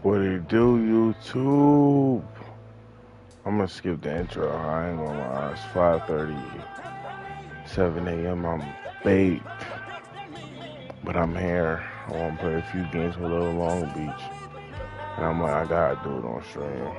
What it do, YouTube? I'm gonna skip the intro. I ain't gonna lie. It's 5:37 a.m. I'm baked, but I'm here. I wanna play a few games with LIL Long Beach, and I'm like, I gotta do it on stream.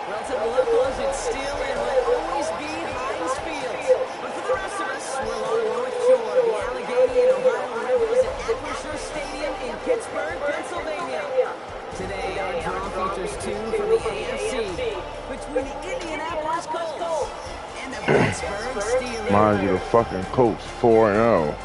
Well, to the locals, it's still and will always be Heinz Field. But for the rest of us, we're along North Shore, the Allegheny and Ohio Rivers at Acrisure Stadium in Pittsburgh, Pennsylvania. Today, our draw features two from the AFC between the Indianapolis Colts and the Pittsburgh Steelers. Mind you, the fucking Colts 4-0.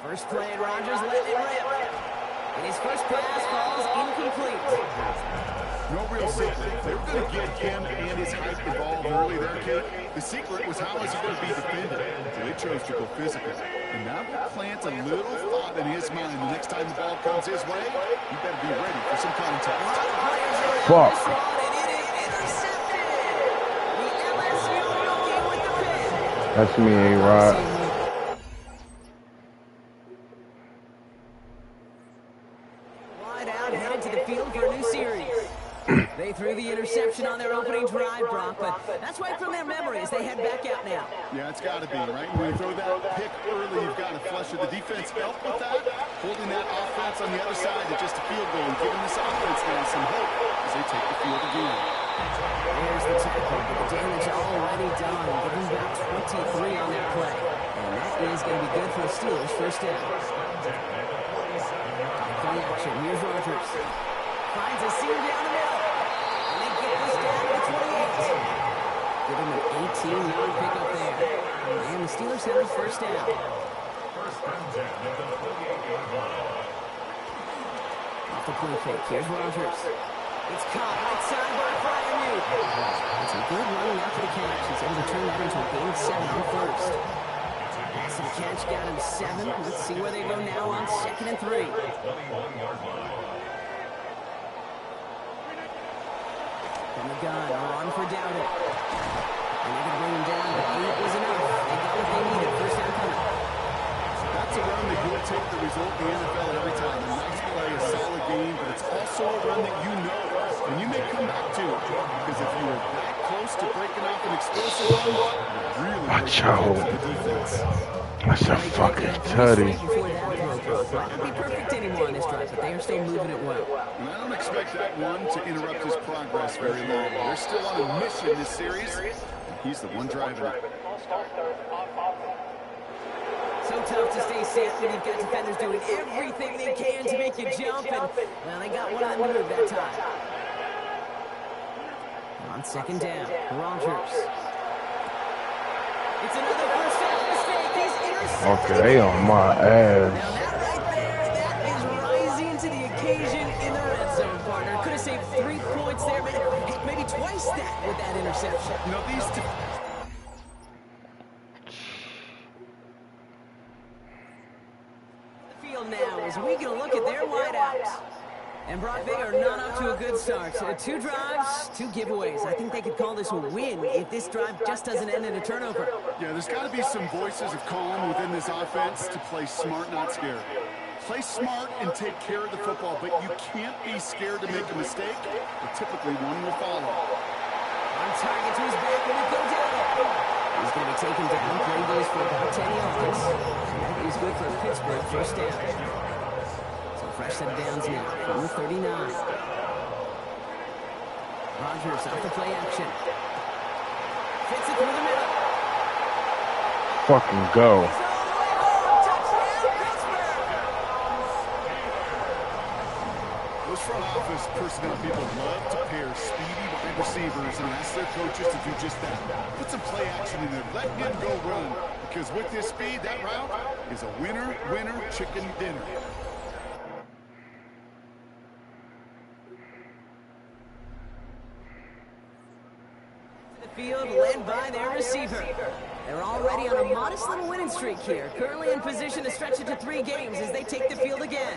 First play, Rodgers let it rip. And his first pass falls incomplete. No real secret. They were going to get him and his height involved early there, kid. The secret was how is he going to be defended. So they chose to go physical. And that will plant a little thought in his mind. The next time the ball comes his way, you better be ready for some contact. Fuck. That's me, A-Rod. They threw the interception on their opening drive, Brock, but that's right from their memories. They head back out now. Yeah, it's got to be, right? When you throw that pick early, you've got to flush it. The defense helped with that, holding that offense on the other side to just a field goal and giving this offense now some hope as they take the field again. There's the tackle, but the damage already done. Giving back 23 on that play. And that is going to be good for the Steelers' first down. Play action. Here's Rodgers. Finds a seam down the middle. And they get this down to 28. Give him an 18-yard pickup there. And the Steelers have the first down. Off the play fake. Here's Rodgers. It's caught right side by Freiermuth. It's a good run after the catch. He's able to turn that into a gain 7 on first. Pass and catch got him 7. Let's see where they go now on 2nd and 3. From the gun, a run for Dowdle. And they can bring him down, but 8 was enough. They got what they needed. First down coming. That's a run that will take the result in the NFL every time. A nice play, a solid game, but it's also a run that you know. And you may come back to it, because if you were that close to breaking off an explosive run, you really Watch out. That's a fucking tutty. Not be perfect anymore on this drive, but they are still moving it well. And I don't expect that one to interrupt his progress very long. They're still on a mission this series. He's the one driving it. So tough to stay safe when you've got defenders doing everything they can to make you jump, and, well, they got one of them to move that time. On 2nd down, Rodgers. It's another first down mistake. He's intercepted. Okay, they on my ass. Now that right there, that is rising to the occasion in the red zone, partner. Could have saved 3 points there, maybe twice that with that interception. You know, these two... The field now as we get a look at their wideouts. And Brock, they are not up to a good start. 2 drives, 2 giveaways. I think they could call this a win if this drive just doesn't end in a turnover. Yeah, there's got to be some voices of calm within this offense to play smart, not scared. Play smart and take care of the football, but you can't be scared to make a mistake, but typically one will follow. On target to his back, and it goes down. He's going to be taken down. Play goes for about 10 yards. And he's good for a Pittsburgh first down. So fresh set of downs now from the 39. Rodgers off the play action. Fits it through the middle. Fucking go. Those front office personnel people love to pair speedy wide receivers and ask their coaches to do just that. Put some play action in there. Let him go run. Because with his speed, that route is a winner, winner, chicken dinner. The field led by their receiver. They're already on a modest little winning streak here. Currently in position to stretch it to 3 games as they take the field again.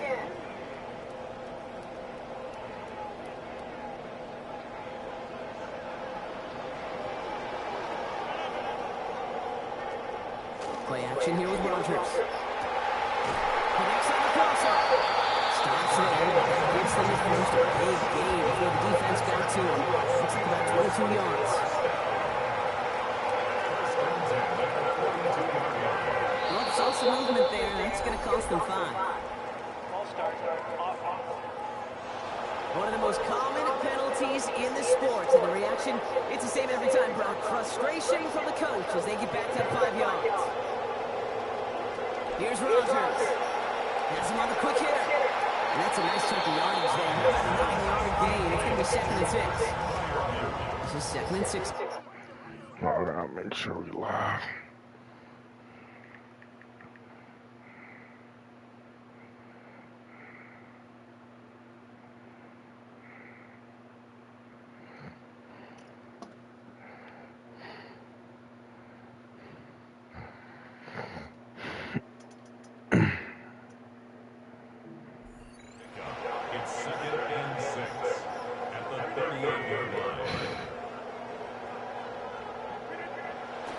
Play action here with Rodgers. Connects on the crossover. Stops there. Gives them his first big gain before the defense got to him. Looks like about 22 yards. Well, saw some movement there. That's going to cost them 5. One of the most common penalties in the sport. And the reaction, it's the same every time, Brock. Frustration from the coach as they get back to 5 yards. Here's Rodgers. Has him on the quick hitter. And that's a nice chunk of yardage there. About a 9-yard gain. It's going to be 2nd and 6. This is 2nd and 6. All right, I'll make sure we live.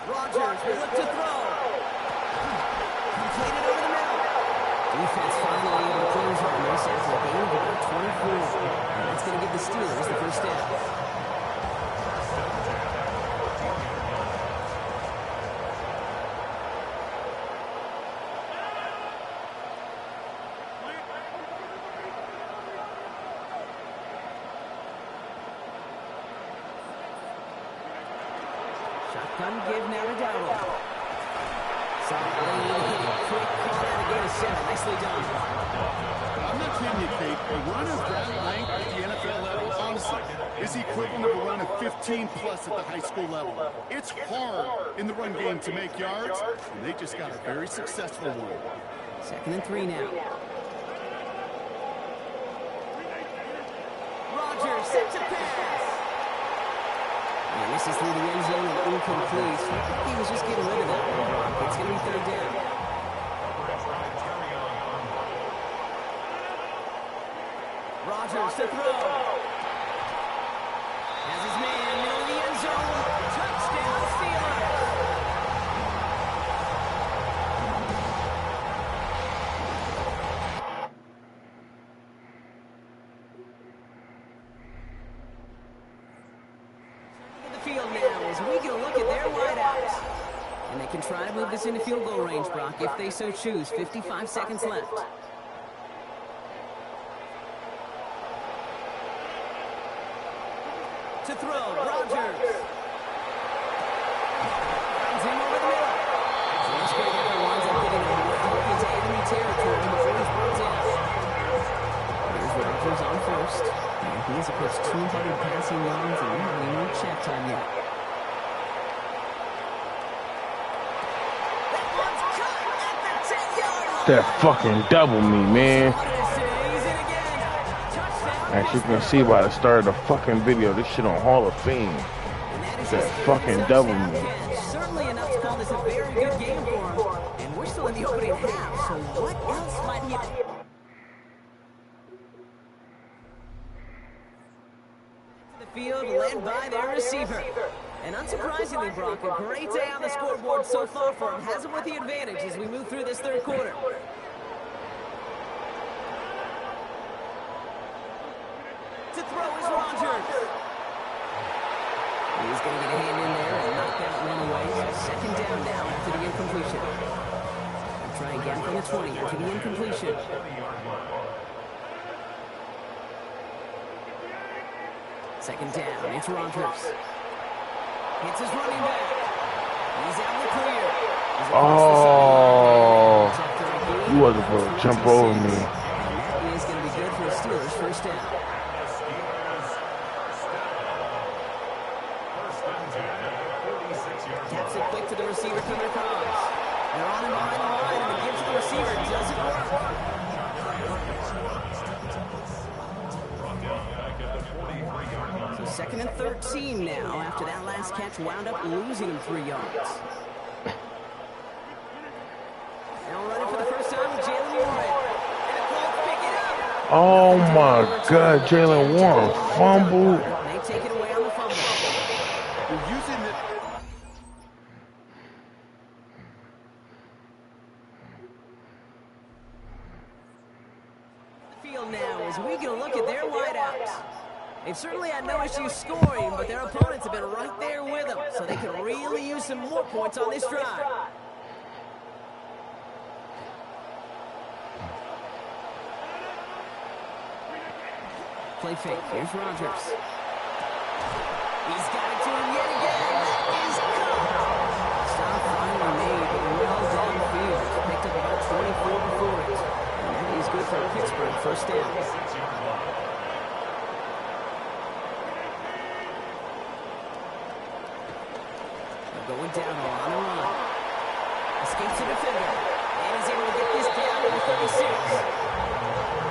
Rodgers will look to throw. Completed over the middle. Defense finally able to close on this after a gain of about 24. And that's going to give the Steelers the first down. Shotgun give now to Dowdle. Quick call out again of 7. Nicely done. I'm not kidding you, Kate. A run of that length at the NFL level, honestly, is the equivalent of a run of 15-plus at the high school level. It's hard in the run game to make yards, and they just got a very successful one. 2nd and 3 now. Rodgers set to pass. And this is through the end zone and incomplete. He was just getting rid of that. It's going to be 3rd down. Rodgers to throw. Has his man, middle of the end zone. Touchdown, Steelers. The field now as we get a look at their wideouts. And they can try to move this into field goal range, Brock, if they so choose. 55 seconds left. To throw, Rodgers. Finds him over the middle. So this great effort winds up getting him well into enemy territory before he's brought down. There's Rodgers on first. And he has approached 200 passing yards and really no check time yet. That one's cut at the 10-yard line. That fucking double me, man. As you can see by the start of the fucking video, this shit on Hall of Fame. That fucking double me. Certainly enough to call this a very good game for him. And we're still in the opening half, so what else might he have? The field led by their receiver. And unsurprisingly, Brock, a great day on the scoreboard so far for him. Has him with the advantage as we move through this 3rd quarter. going to get a hand in there and knock that one away. Second down now after the incompletion. We'll try again from the 20 after the incompletion. Second down, it's Rogers. Hits his running back. He's out in the clear. Oh, he wasn't supposed to jump over me. And that is going to be good for the Steelers' first down. Taps it quick to the receiver coming across. They're on him behind the line, and the give to the receiver doesn't work. So second and 13 now after that last catch wound up losing him 3 yards. Now running for the first time with Jalen Warren. And the Colts pick it up. Oh my God, Jalen Warren fumbled. They take it away on the fumble. They're using it. Field now as we get a look at their wideouts. They've certainly had no issue scoring, but their opponents have been right there with them, so they can really use some more points on this drive. Play fake. Here's Rogers. He's got it to him yet again. That is caught. Stop finally made. Well downfield. Picked up about 24 before it. And that is good for Pittsburgh. First down. They're going down on the run. Escapes the defender. And he's able to get this down to the 36.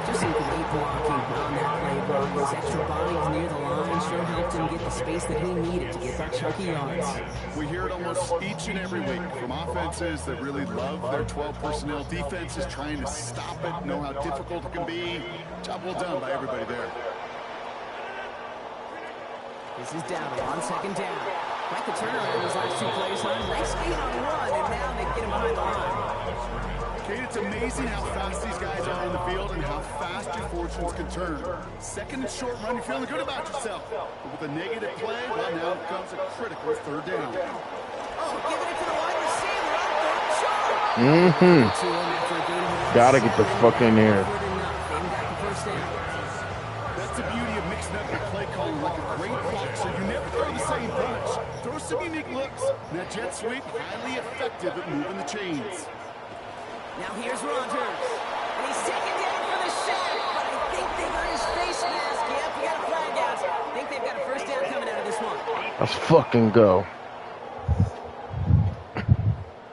Just some great blocking on that play, Brock. Those extra bodies near the line sure helped him get the space that he needed to get that chunky yards. We hear it almost each and every week from offenses that really love their 12 personnel. Defenses trying to stop it, know how difficult it can be. Job well done by everybody there. This is down on second down. Quite the turnaround these last 2 plays, huh? Nice speed on the run, and now they get him behind the line. Kate, it's amazing how fast these guys are on the field and how fast your fortunes can turn. Second and short run, you're feeling good about yourself. But with a negative play, well, now comes a critical third down. Oh, giving it to the wide receiver on third shot. Gotta get the fuck in there. That's the beauty of mixing up your play calling like a great boxer. You never throw the same punch. Throw some unique looks. And that jet sweep, highly effective at moving the chains. Now here's Rogers. And he's taken down for the sack, but I think they got his face mask. Yep, we got a flag out. I think they've got a first down coming out of this one. Let's fucking go.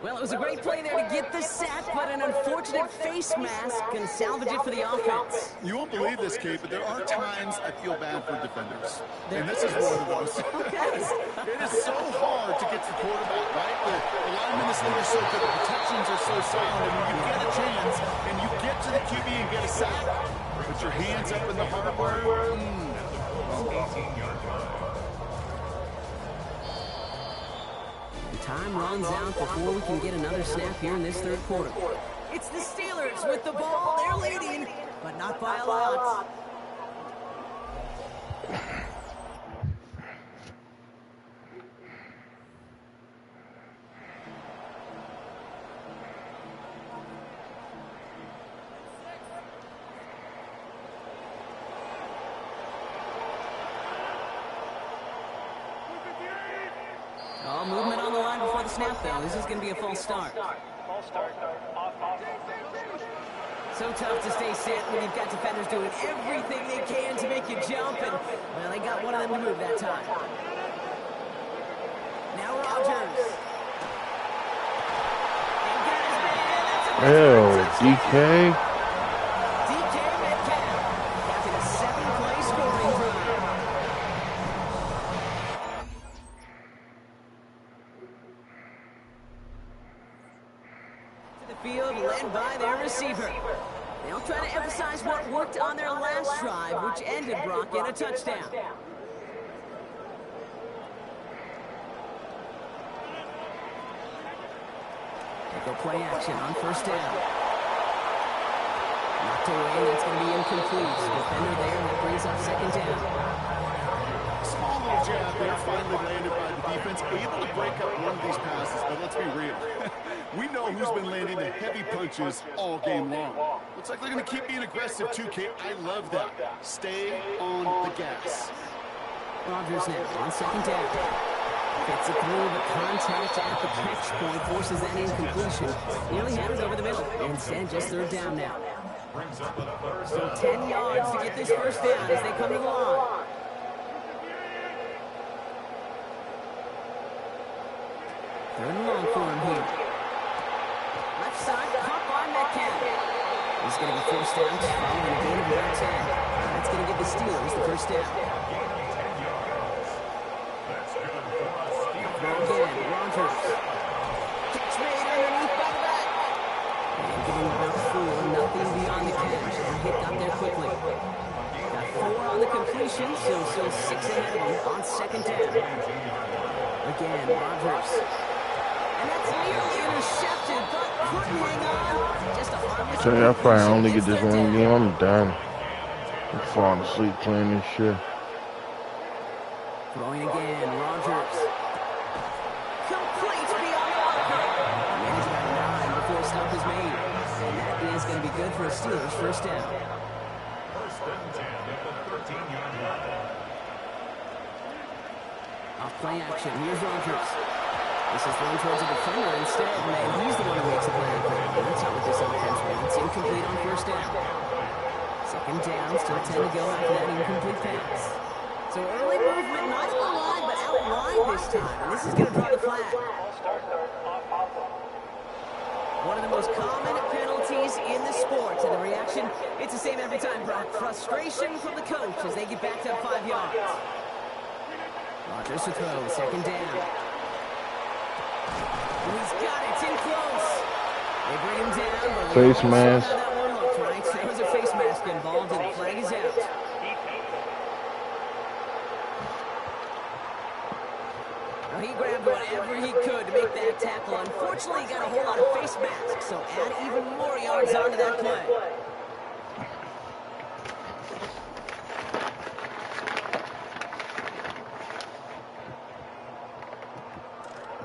Well, it was a great play there to get the sack, but an unfortunate face mask can salvage it for the offense. You won't believe this, Kate, but there are times I feel bad for defenders. And this is one of those. It is so hard to get to the quarterback, right? The linemen in this league are so good. The protections are so solid. And when you get a chance and you get to the QB and get a sack, put your hands up in the hardware. Time runs out before we can get another snap here in this third quarter. It's the Steelers with the ball. They're leading, but not by a lot. Oh, movement on the line before the snap, though. This is going to be a false start. So tough to stay set when you've got defenders doing everything they can to make you jump, and, well, they got one of them to move that time. Now Rogers. DK. DK Metcalf. After a 7-play scoring drive. To the field, led by their receiver. They'll try to emphasize what worked on their last drive, which ended, Brock, in a touchdown. They'll play action on first down. Knocked away, that's going to be incomplete. Defender there, that brings up second down. Small little jab there, finally landed by the let's be real. We know who's been landing the heavy punches all game long. Looks like they're going to keep being aggressive too, Kate. I love that. Stay on the gas. Rogers now on second down. Gets it through, but contact at the catch point forces that incompletion. Nearly had it over the middle. Instead, just third down now. So 10 yards to get this first down as they come to the line. Third and long for him here. Left side, caught by Metcalf. He's going to be forced out following a gain of about 10. That's going to give the Steelers the first down. Throw again, Rogers. Catch made underneath by the back. And getting about 4, nothing beyond the catch. And hit got there quickly. Got 4 on the completion, so still 6 ahead of him on second down. Again, Rogers. And that's nearly intercepted, but couldn't hang on. Just a harmless. So I probably only get this one game. I'm done. I'm falling asleep playing this shit. Throwing again, Rogers. Complete beyond the marker. And he's got 9 before a stop is made. And that is going to be good for a Steelers first down. Off play action. Here's Rogers. This is thrown towards a defender instead, and he's the one who makes a play. That's not what this offense wants. Incomplete on first down. Second down, still 10 to go after that incomplete pass. So early movement, not at the line, but out wide this time. And this is going to draw the flag. One of the most common penalties in the sport. And the reaction, it's the same every time, Brock. Frustration from the coach as they get backed up 5 yards. Rogers to throw, second down. He's got it, in close. They bring him down. Face mask. That one looked right. There was a face mask involved, and the flag is out. Well, he grabbed whatever he could to make that tackle. Unfortunately, he got a whole lot of face masks, so add even more yards onto that play.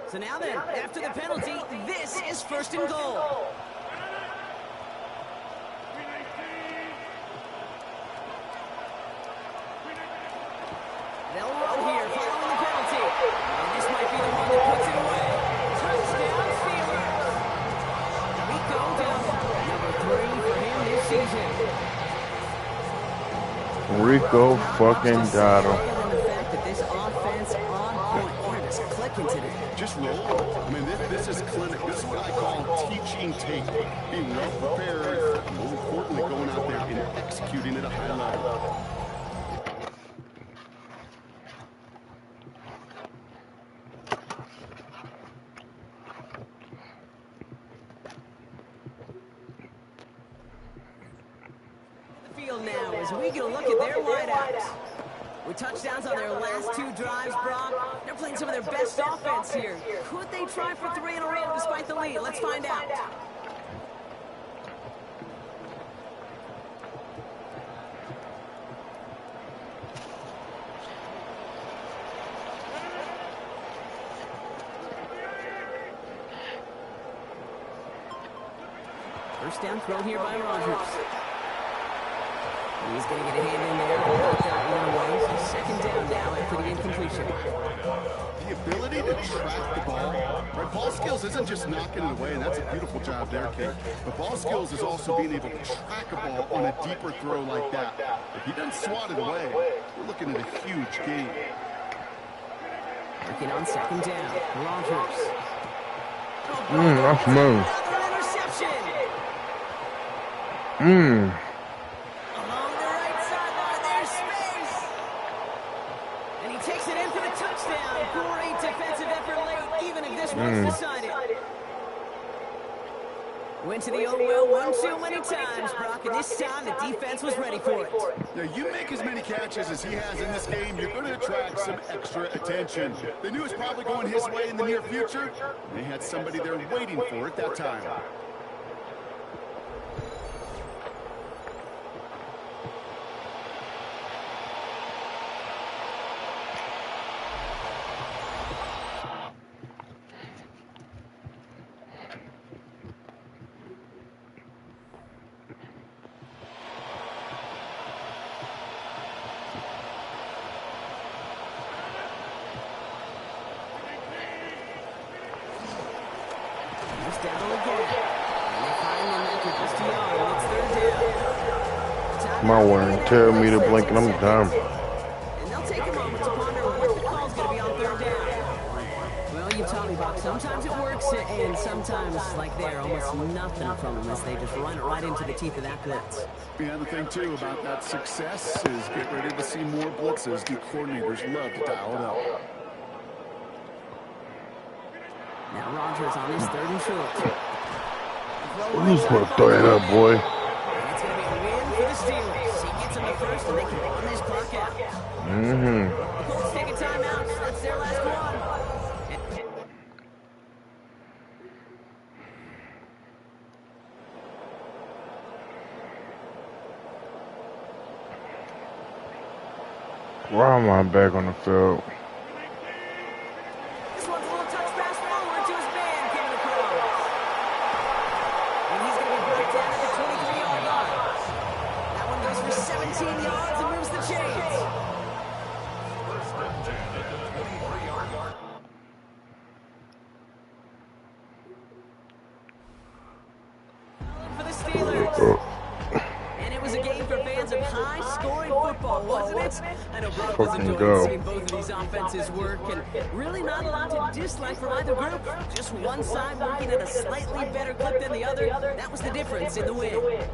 So now then, after the penalty, this is first and goal. They'll run here following the penalty. And this might be the one that puts it away. Touchdown, Steelers. Rico Dowdle, number 3 for him this season. Rico fucking Dowdle. And the fact that this offense on point, boy, just clicking today. Just roll. I mean, this is clinic. This is what I call teaching tape. Being well prepared, and more importantly, going out there and executing at a high level. The field now as we get a look at their wideouts. With touchdowns on their last 2 drives, Brock, they're playing some of their best offense here. Could they try for 3 in a row despite the lead? Let's find out. First down throw here by Rogers. He's going to get a hand in there. Away. Second down now after the incompletion. The ability to track the ball, right? Ball skills isn't just knocking it away, and that's a beautiful job there, Kate. But ball skills is also being able to track a ball on a deeper throw like that. If he doesn't swat it away, we're looking at a huge gain. Working on second down. Rogers. That's move. Another interception. Along the right sideline, there's space. And he takes it in for the touchdown. Great defensive effort late, even if this one's decided. Went to the old well one too many times, Brock, and this time the defense was ready for it. Now, you make as many catches as he has in this game, you're going to attract some extra attention. They knew it was probably going his way in the near future. They had somebody there waiting for it that time. first down again. And they finally make it just a yard. It's third down. My wearing tear me to blink and I'm done. And they'll take a moment to ponder what the call's going to be on third down. Well, you've taught me, Buck. Sometimes it works, and sometimes, like there, almost nothing from them as they just run it right into the teeth of that blitz. Yeah, the thing, too, about that success is get ready to see more blitzes. The coordinators love to dial it up. Now Rogers on his third and short. Who's gonna throw that up, boy? And it's going to be a win for the Steelers. He gets them the first, and they can run this clock out. The Colts take a timeout. That's their last one. Why am I back on the field? This one's a little touch pass forward to his man, Kevin McCrow. And he's going to be brought down at the 23-yard line. That one goes for 17 yards and moves the chains. For the Steelers. And it was a game for fans of high-scoring football, wasn't it? I know Brock was enjoying seeing both of these offenses work, and really not a lot to dislike from either group. Just one side working at a slightly better clip than the other. That was the difference in the win.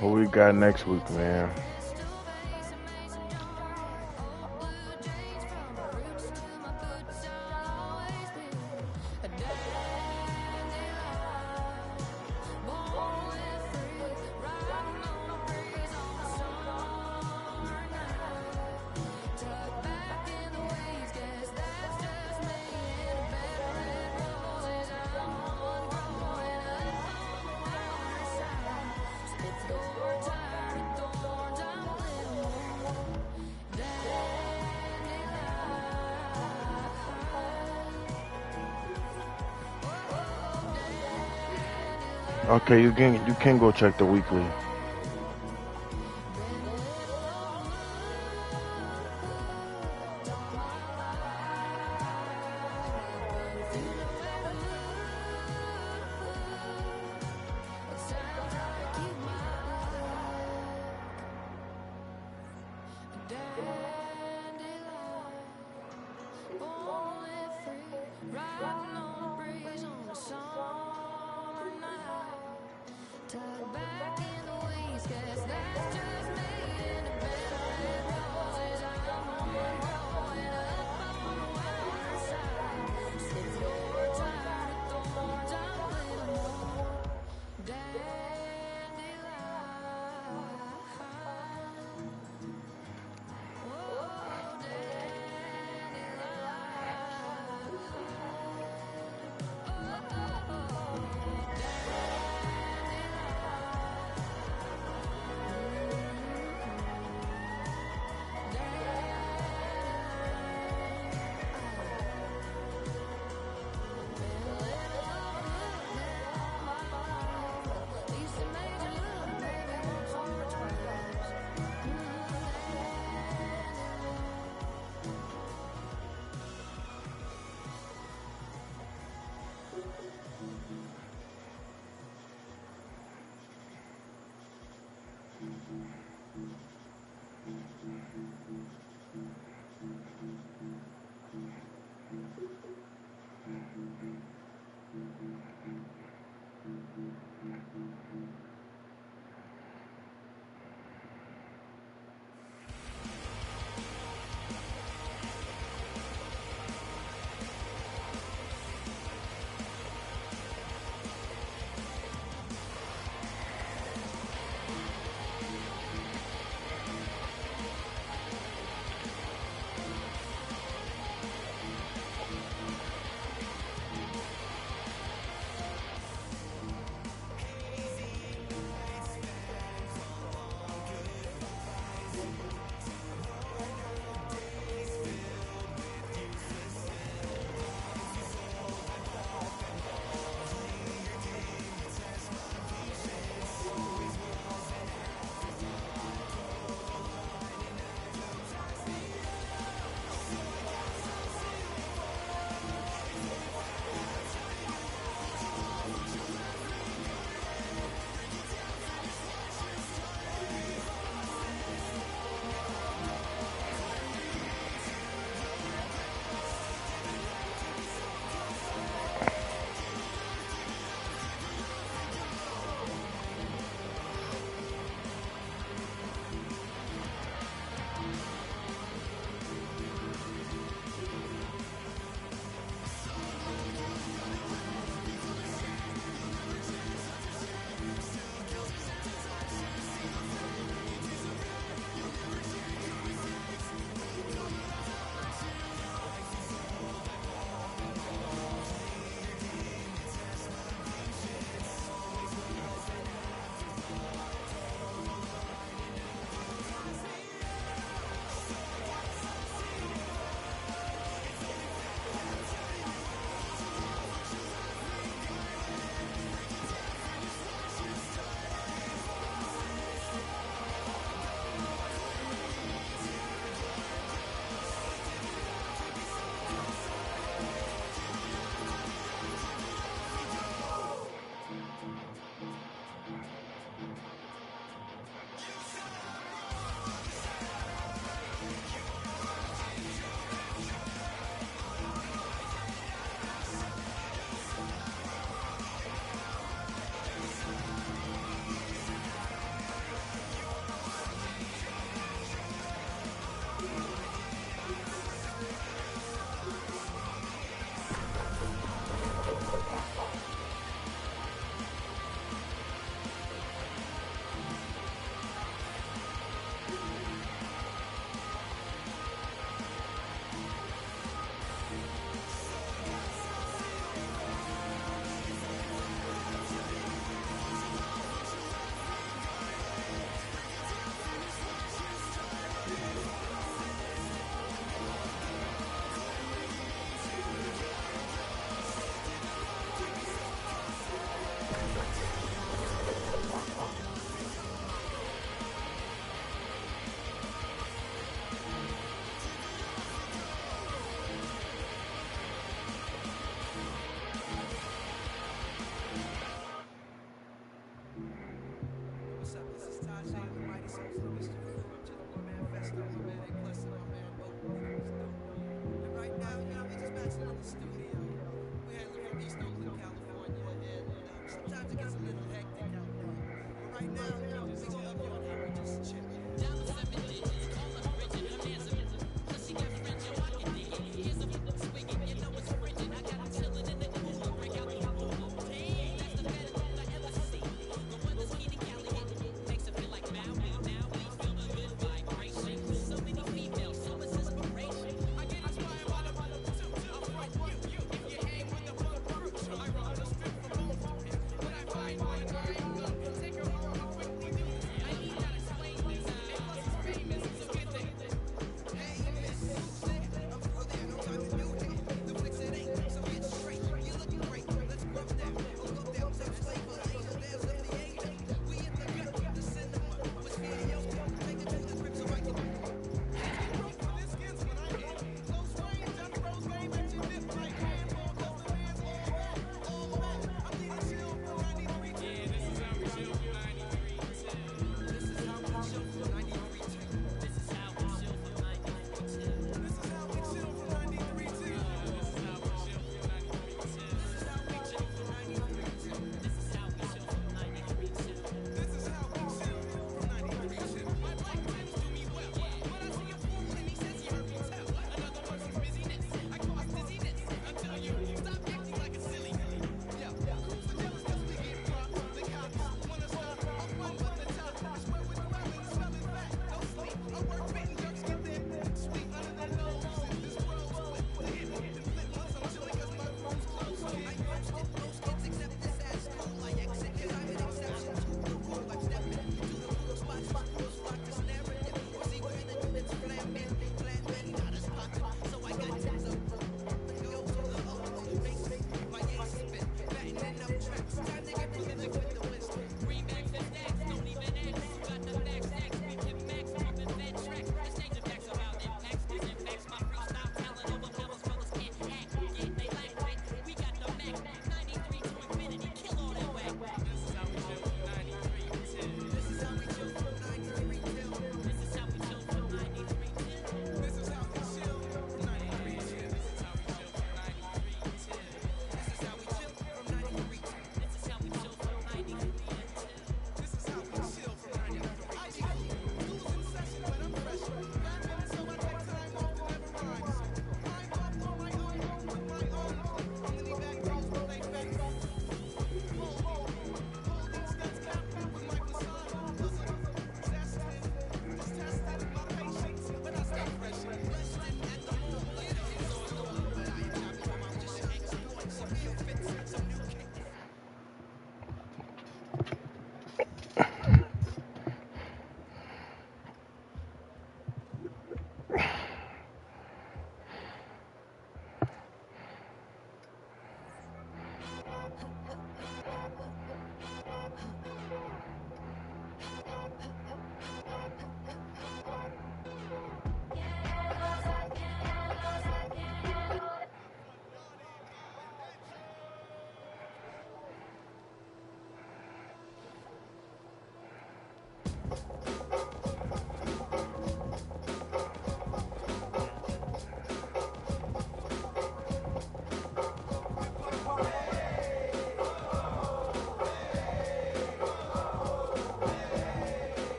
What we got next week, man? Okay, you can go check the weekly. Tuck back in the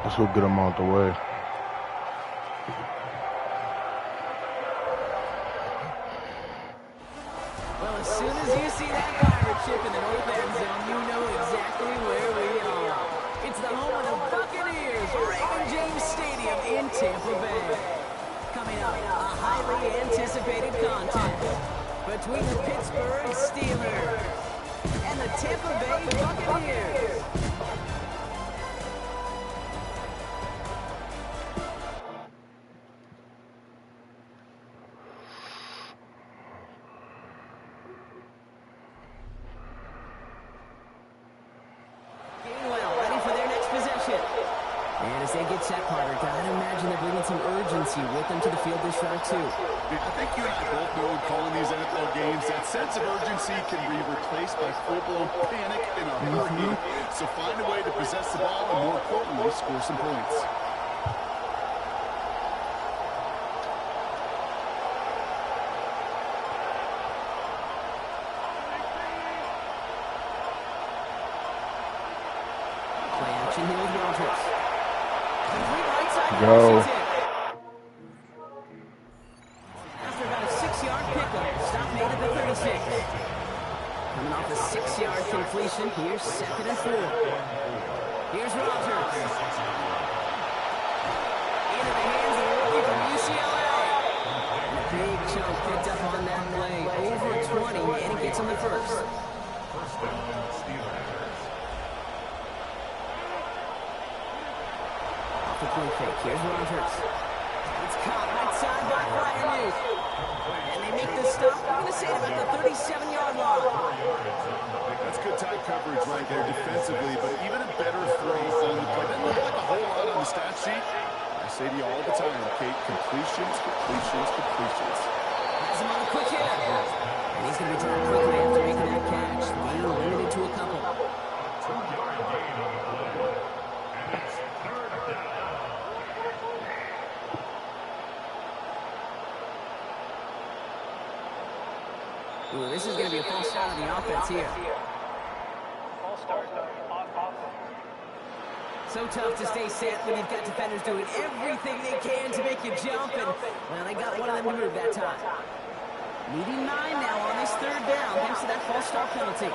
Let's go get him out the way. Well, as soon as you see that pirate ship in the north end zone, you know exactly where we are. It's the home of the Buccaneers, Raymond James Stadium in Tampa Bay. Coming up, a highly anticipated contest between the Pittsburgh Steelers and the Tampa Bay Buccaneers. As they get set, Carter, gotta imagine they're bringing some urgency with them to the field this round, too. I think you and I both know in calling these NFL games, that sense of urgency can be replaced by full-blown panic in a hurry. So find a way to possess the ball and, more importantly, score some points. Play action here with Rogers. Go. After about a 6-yard pickup, stop made at the 36. Coming off a 6-yard completion, here's 2nd and 4. Here's Rogers. Into the hands of the rookie from UCLA. And a big chunk picked up on that play. Over 20, and he gets on the first. The play fake. Here's Rogers. It's caught right side by Freiermuth. And they make the stop. I'm going to say it about the 37-yard line. That's good tight coverage right there defensively, but even a better throw on the play. Doesn't look like a whole lot on the stat sheet. I say to you all the time, Kate, completions. Has him on a quick hit. And he's going to be turned quickly after making that catch. Being limited to a couple. 2-yard gain on the play. And it's 3rd down. Ooh, this is going to be a false start on the offense here. So tough to stay set when you've got defenders doing everything they can to make you jump, and, well, they got one of them to move that time. Needing 9 now on this 3rd down, thanks to that false start penalty.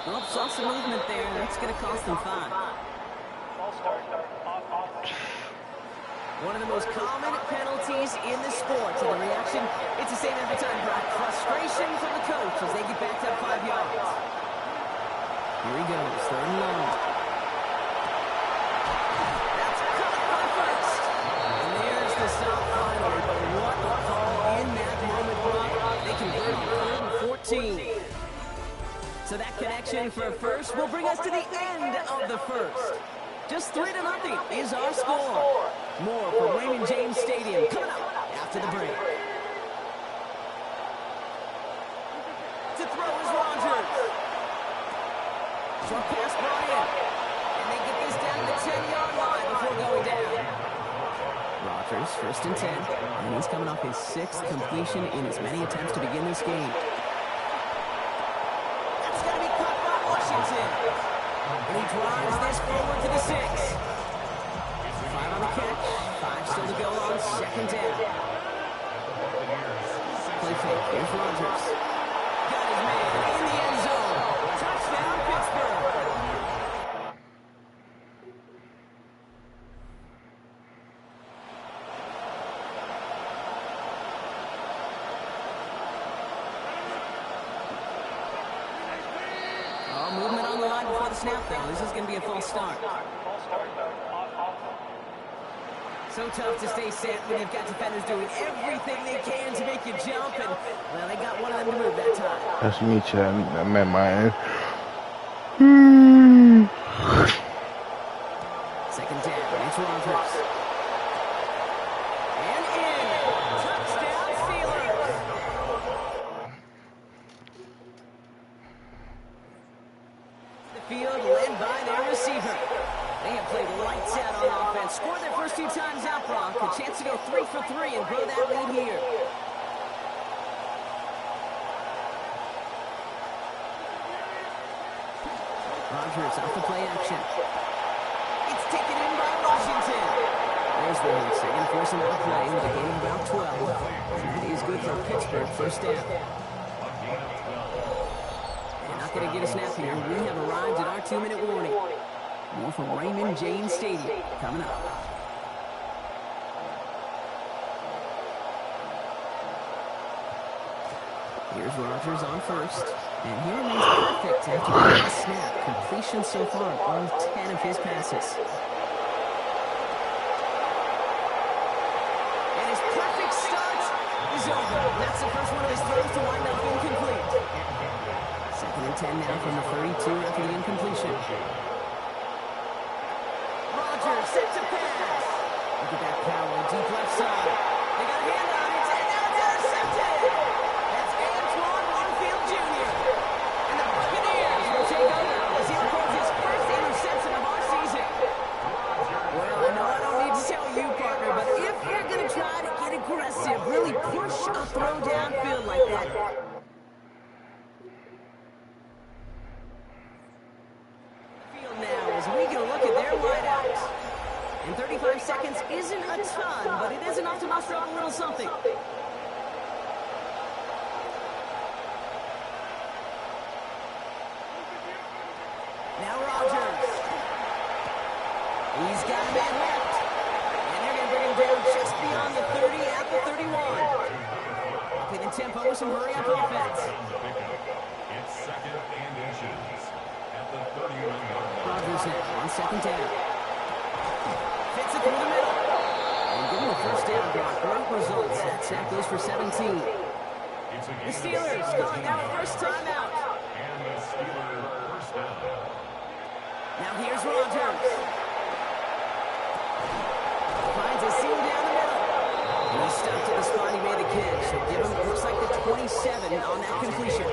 Well, saw some movement there, and that's going to cost them 5. One of the most common penalties in the sport. So the reaction, it's the same every time, Brock. Frustration from the coach as they get back up 5 yards. Here he goes, 3rd and long. That's caught by first. And there's the stop finally. But what a call in that moment, Brock. They convert on 3rd and 14. So that connection for a first will bring us to the end of the first. Just 3-0 is our score. More from Raymond James Stadium coming up after the break. To throw is Rogers. Short pass brought in. And they get this down to the 10-yard line before going down. Rogers, 1st and 10. And he's coming off his 6th completion in as many attempts to begin this game. That's going to be caught by Washington. And he drives this forward to the 6. 5 on the catch. 5 still to go on 2nd down. Play fake. Here's Rogers. Got his man in the end zone. Touchdown, Pittsburgh. Oh, movement on the line before the snap, though. This is going to be a false start. So tough to stay set when you've got defenders doing everything they can to make you jump, and, well, they got one of them to move that time. That's me, Chad. I'm at my end. 2nd down. It's Rogers. And in. Touchdown, Steelers. The field led by their receiver. They have played lights out on offense. Scored their first 2 times out, Brock. A chance to go 3 for 3 and grow that lead here. Rogers off the play action. It's taken in by Washington. There's the hit. They're going to force him out of play with a gain of about 12. That is good for Pittsburgh. First down. They're not going to get a snap here. We have arrived at our 2-minute warning. More from Raymond James Stadium coming up. Here's Rogers on first. And he remains perfect after getting a snap. Completion so far on all 10 of his passes. And his perfect start is over. That's the first one of his throws to wind up incomplete. 2nd and 10 now from the 32 after the incompletion. Rogers set to pass. Look at that power, deep left side. They got a hand on it, and now it's intercepted. That's Antoine Winfield Jr. And the Buccaneers will take over as he records his first interception of our season. Well, I know I don't need to tell you, partner, but if you're going to try to get aggressive, really push a throw downfield like that, we can look at their wideouts. And 35 seconds isn't a ton, but it is enough to muster up a little something. Now Rogers. He's got a man left. And they're going to bring him down just beyond the 30 at the 31. Upping the tempo with some hurry-up offense. It's 2nd and inches at the 31-yard line. Rogers on 2nd down. Fits it through the middle. And give him a first down, Brock. Great results. That sack goes for 17. The Steelers calling their first timeout. And the Steelers first down. Now here's Rogers. Finds a seam down the middle. And he stopped at the spot he made the catch. So give him, looks like the 27 on that completion.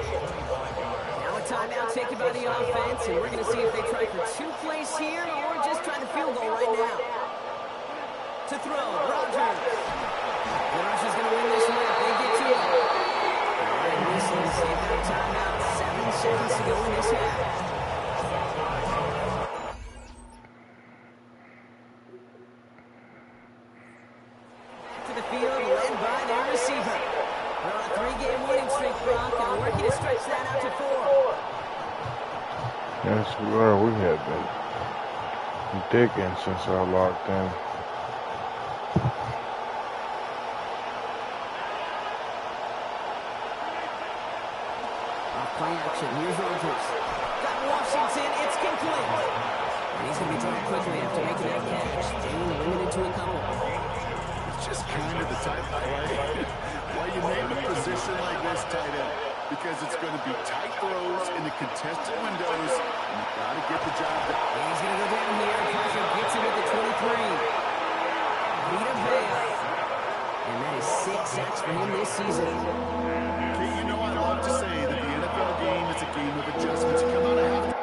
Timeout taken by the offense, and we're going to see if they try for 2 plays here or just try the field goal right now. To throw, Rogers. Rogers is going to win this one if they get to it. And this is a timeout. 7 seconds to go in this half. Back to the field, led by their receiver. We're on a 3-game winning streak, Brock, and we're working to stretch that out to 4. Yes, we are. We have been digging since I locked in. Off play action. Here's Rogers. Got Washington. It's complete. And he's going to be done quickly after making that catch. Being limited to a couple. It's just kind of the type of play. Why you name a position like this tight end? Because it's going to be tight throws in the contested windows, and you've got to get the job done. And he's going to go down here. Pressure gets him at the 23. Vita Vea. And that is 6 sacks for him this season. Okay, you know I love to say that the NFL game is a game of adjustments. You come out of half.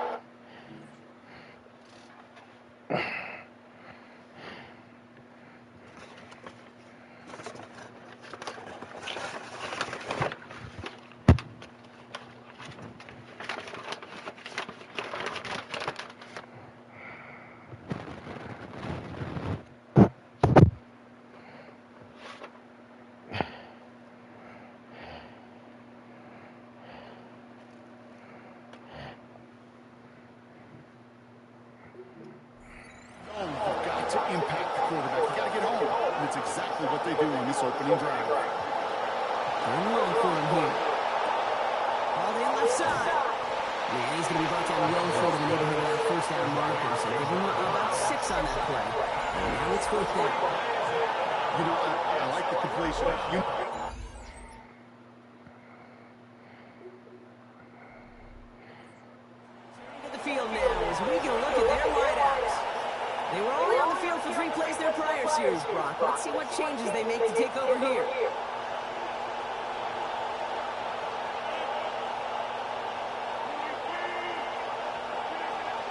To impact the quarterback. You got to get home. And it's exactly what they do on this opening drive. And long for him here. All the left side. Yeah, he's going to be brought down well short of the neighborhood of that first down marker. So give him about 6 on that play. And now it's 4th down. You know, I like the completion. To the field now as we can look at their wideouts. They were only on the field for 3 plays their prior series, Brock. Let's see what changes they make to take over here.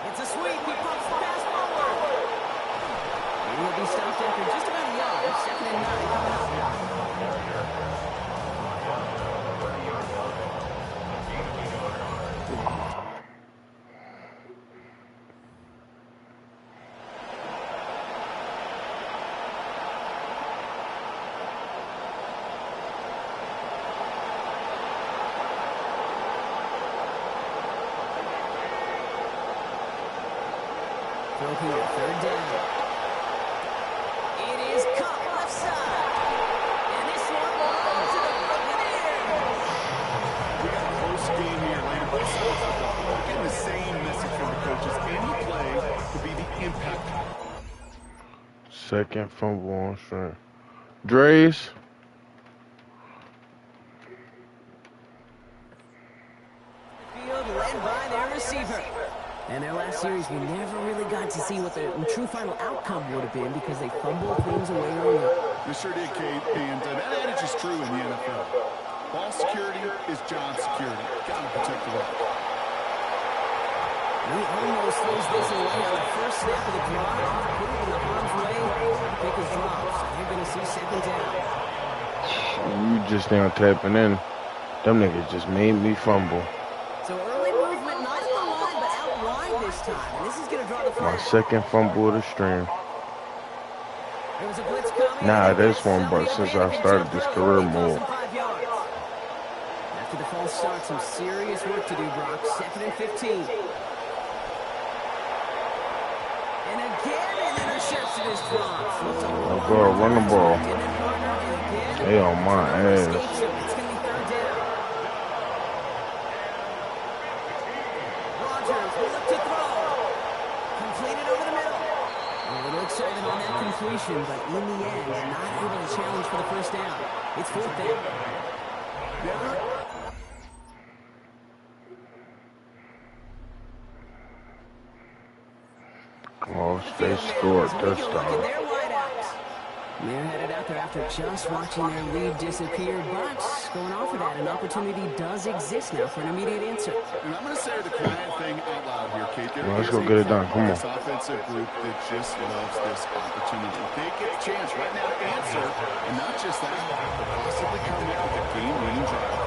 It's a sweep. He pumps the pass forward. And he'll be stopped after just about a yard. 2nd and 9 coming up. looking at third down. It is caught left side. And this one belongs to the Buccaneers. We got a close game here later. Both sides of the ball getting the same message from the coaches. Any play could be the impact. Second fumble on string. Dre's. Field led by their receiver. And their last series, we never really got to see what the true final outcome would have been because they fumbled things away early. We sure did, Kate, and that adage is true in the NFL. Ball security is job security. Got to protect the rock. He almost throws this away on the first snap of the draw. Put it in the harm's way. The kick is dropped. So they're going to see second down. You just now tapping in. Them niggas just made me fumble. So early movement, not at the line, but out wide this time. And this is going to draw the flag. My second fumble of the string. There was a blitz coming. Nah, this one, but since I started this career mode. After the false start, some serious work to do, Brock. 2nd and 15. And again, an interception is dropped. Oh, bro, run the ball. They on my ass. It's going to be third down. Rodgers will look to throw. Completed over the middle. A little excited on that completion, but in the end, not able to challenge for the first down. It's fourth down. Oh, they scored touchdown. They're headed out there after just watching their lead disappear, but going off of that, an opportunity does exist now for an immediate answer. And I'm going to say the quiet thing out loud here, Kate. Well, let's go get it done. Come on. This offensive group that just loves this opportunity. They get a chance right now to answer, and not just that, but possibly come up with a game-winning drive.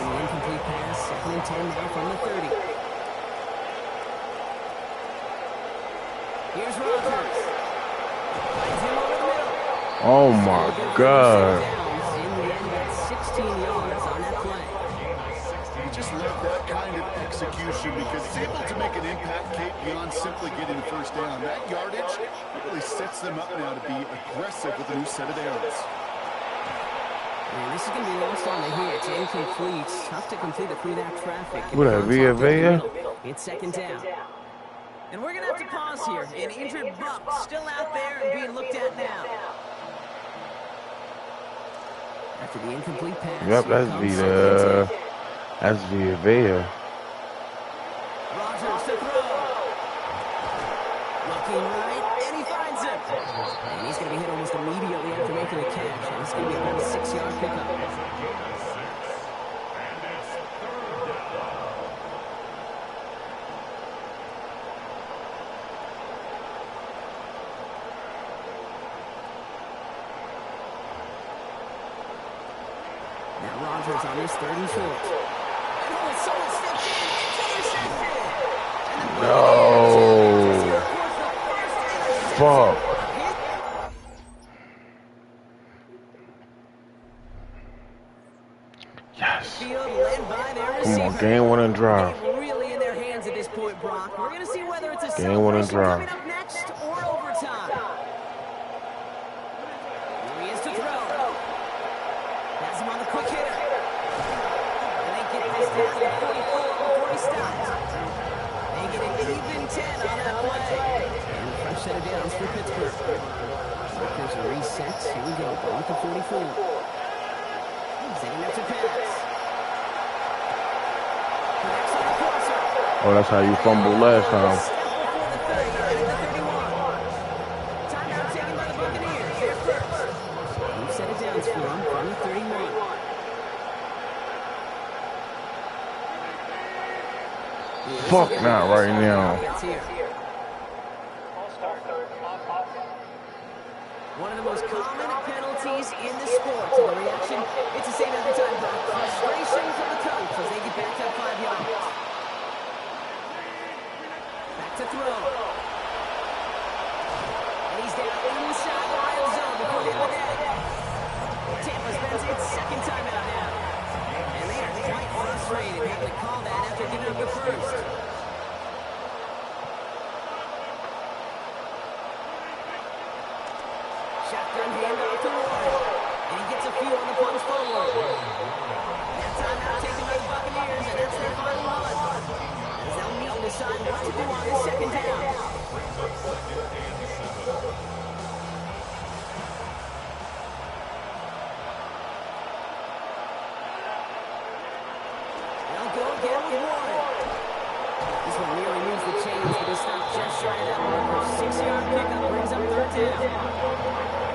An incomplete pass, 2nd and 10 now from the 30. Here's Rodgers. Oh my God. In the end, that's 16 yards on that play. You just love that kind of execution because it's able to make an impact, Kate, beyond simply getting first down. That yardage really sets them up now to be aggressive with a new set of downs. Man, this is going to be lost on the hit. It's incomplete. Tough to complete it through that traffic. What that, Villa? It's second down. And we're going to have to pause here. An injured Buck still out there and being looked at now. After the incomplete pass. Yep, that's Villa. Rodgers to throw. Looking right, and he finds it. And he's going to be hit almost immediately after making the catch. And it's going to be about a 6-yard pickup. Rodgers on his 3rd and short. No. Fuck. Yes. Come on, game-winning drive. Really in their hands at this point, Brock. We're going to see whether it's a game-winning drive. coming up next or overtime. Here he is to throw. Has him on the quick hitter. And they get this down to the 44 before he stops. They get an even 10 on that play. And a fresh set of downs for Pittsburgh. There's a reset. Here we go. Going with the 44. Setting up to pass. Oh, that's how you fumbled last time. Timeout taken by the Buccaneers. They're first. We've set it down for him from the 31. Fuck not right now. One of the most common penalties in the sport. So the reaction, it's the same every time. Frustration from the coach as they get back up 5 yards. Back to throw. And he's down inside the red zone before the other day. Tampa spends its 2nd time out now. And they are quite frustrated having to call that after giving up the first. their final run. As they'll meet and decide what to do on this second down. They'll go again with Warren. This one nearly moves the chains, but he stopped just shy of that marker. 6-yard pickup brings up third down.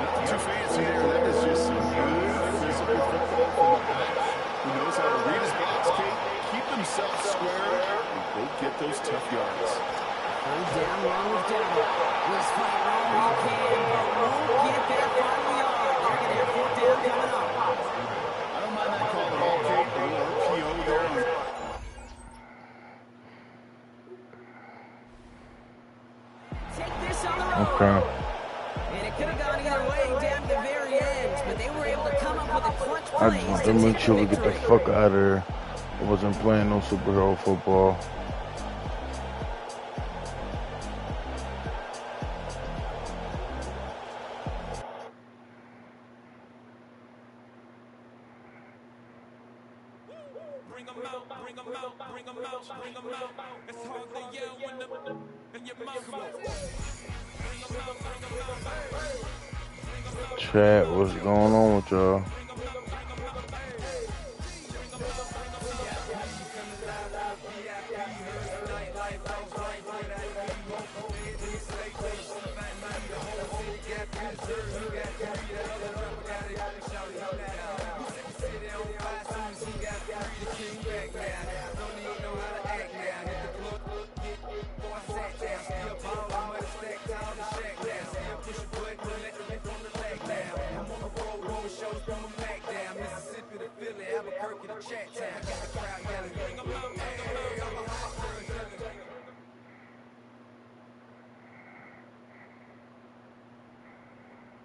Nothing too fancy there. That is just some good physical football from the back. Who knows how to read his blocks, Kate, keep himself square, and go get those tough yards. Third down, long with Devil. He's fighting all he can, but won't get that final yard. They're going to have fourth down coming up. I don't mind that call at all, Kate. A little RPO there. Take this on the road. Okay. And it could have gone either way down to the very end, but they were able to come up with a clutch I play just want to make sure we get the fuck out of here. I wasn't playing no superhero football. Bring 'em out, bring 'em out, bring 'em out, bring 'em out. It's hard to yell when the in your mouth. Bring 'em out, bring 'em out. Chat, what's going on with y'all?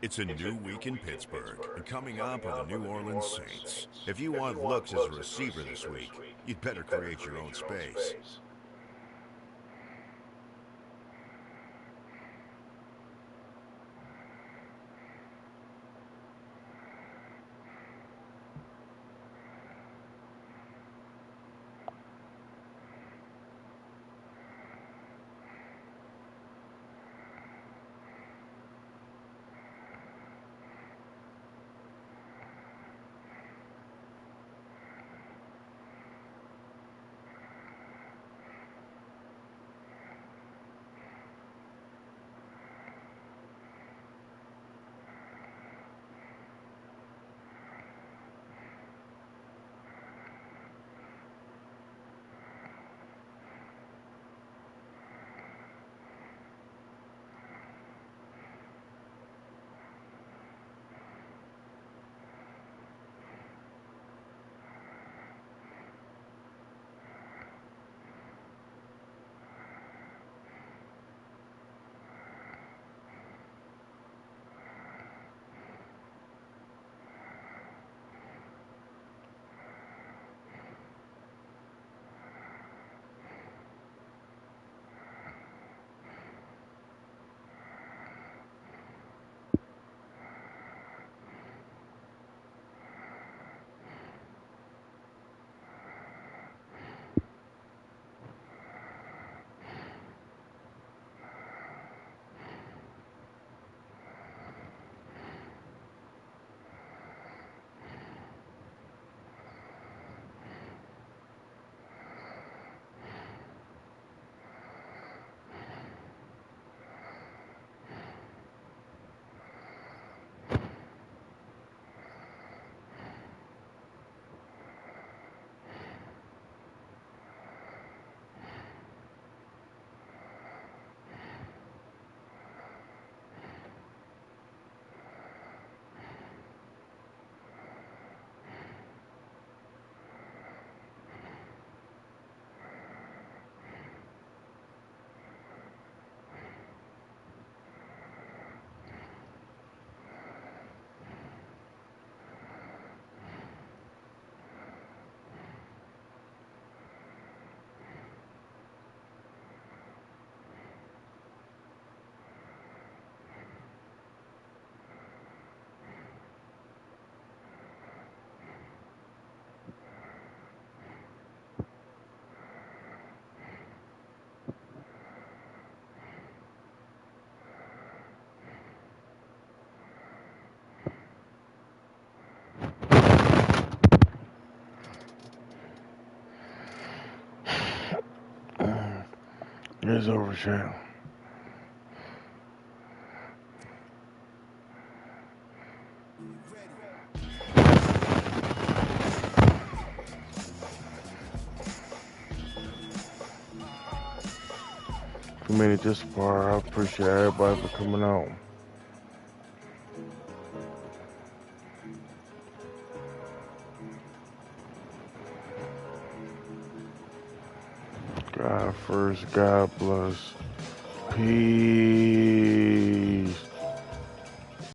It's a new week in Pittsburgh, and coming up are the New Orleans Saints. If you want looks as a receiver this week, you'd better create your own space. It's over, champ. If you made it this far, I appreciate everybody for coming out. God first, God bless. Peace.